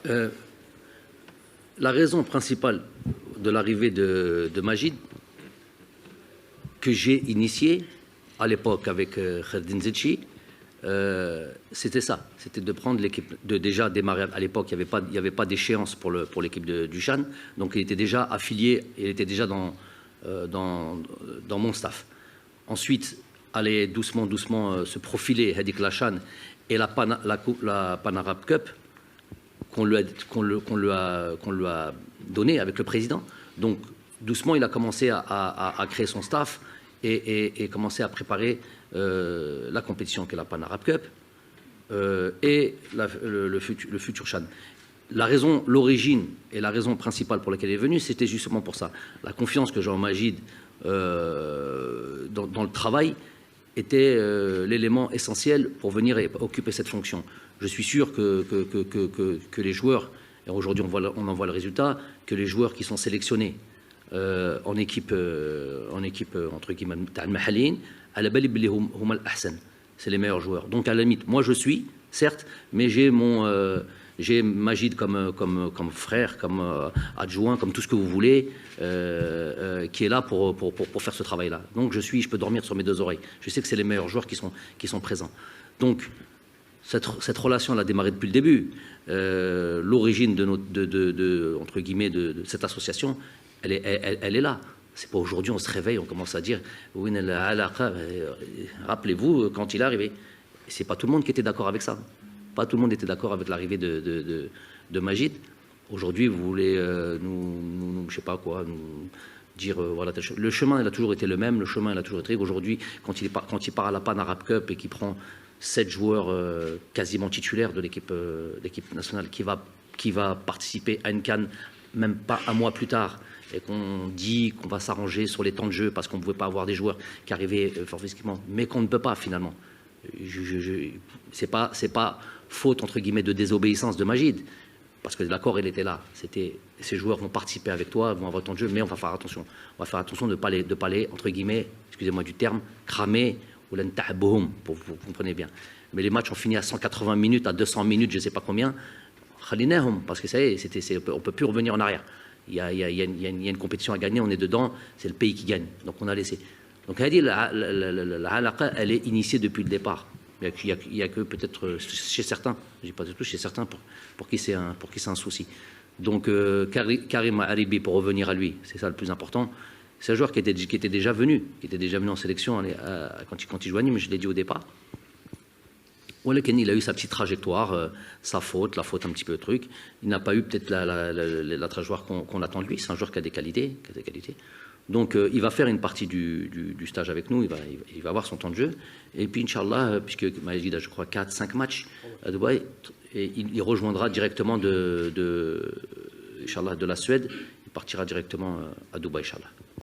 La raison principale de l'arrivée de Majid, que j'ai initiée à l'époque avec Khaldin Zetchi, c'était ça, c'était de prendre l'équipe, de déjà démarrer. À l'époque, il n'y avait pas d'échéance pour l'équipe du Chan, donc il était déjà affilié, il était déjà dans mon staff. Ensuite, aller doucement se profiler Hadik Lachan et la Pan Arab Cup qu'on lui a donné avec le président. Donc, doucement, il a commencé à créer son staff et commencer à préparer la compétition qu'est la Pan Arab Cup et le futur Chan. L'origine et la raison principale pour laquelle il est venu, c'était justement pour ça. La confiance que Jean Majid dans le travail était l'élément essentiel pour venir et occuper cette fonction. Je suis sûr que les joueurs, et aujourd'hui on en voit le résultat, que les joueurs qui sont sélectionnés en équipe entre guillemets c'est les meilleurs joueurs. Donc à la limite, moi je suis, certes, mais j'ai Majid comme frère, comme adjoint, comme tout ce que vous voulez, qui est là pour faire ce travail-là. Donc je peux dormir sur mes deux oreilles. Je sais que c'est les meilleurs joueurs qui sont présents. Donc cette relation elle a démarré depuis le début. L'origine entre guillemets de cette association, elle est là. C'est pas aujourd'hui, on se réveille, on commence à dire oui, rappelez-vous quand il est arrivé. C'est pas tout le monde qui était d'accord avec ça. Pas tout le monde était d'accord avec l'arrivée de Majid. Aujourd'hui, vous voulez je sais pas quoi, nous dire voilà. Le chemin, il a toujours été le même. Le chemin, il a toujours été. Aujourd'hui, quand il part à la Pan Arab Cup et qu'il prend 7 joueurs quasiment titulaires de l'équipe nationale qui va participer à une CAN même pas un mois plus tard, et qu'on dit qu'on va s'arranger sur les temps de jeu parce qu'on ne pouvait pas avoir des joueurs qui arrivaient fort physiquement, mais qu'on ne peut pas finalement. C'est pas faute entre guillemets de désobéissance de Majid, parce que l'accord il était là. Ces joueurs vont participer avec toi, vont avoir temps de jeu, mais on va faire attention. On va faire attention de ne pas les entre guillemets, excusez-moi du terme, cramer ou l'entahboum, pour vous comprenez bien. Mais les matchs ont fini à 180 minutes, à 200 minutes, je ne sais pas combien. Parce que ça y est, on ne peut plus revenir en arrière. Il y a une compétition à gagner, on est dedans, c'est le pays qui gagne. Donc on a laissé. Donc la halaqa, elle est initiée depuis le départ. Il n'y a que peut-être chez certains, je ne dis pas du tout, chez certains pour qui c'est un souci. Donc Karim Haribi, pour revenir à lui, c'est ça le plus important. C'est un joueur qui était déjà venu en sélection quand il jouait à Nîmes, je l'ai dit au départ. Il a eu sa petite trajectoire, la faute un petit peu le truc. Il n'a pas eu peut-être la trajectoire qu'on attend de lui. C'est un joueur qui a des qualités. Donc il va faire une partie du stage avec nous. Il va avoir son temps de jeu. Et puis Inch'Allah, puisque Majid a je crois 4-5 matchs à Dubaï, et il rejoindra directement Inch'Allah, de la Suède. Il partira directement à Dubaï, Inch'Allah.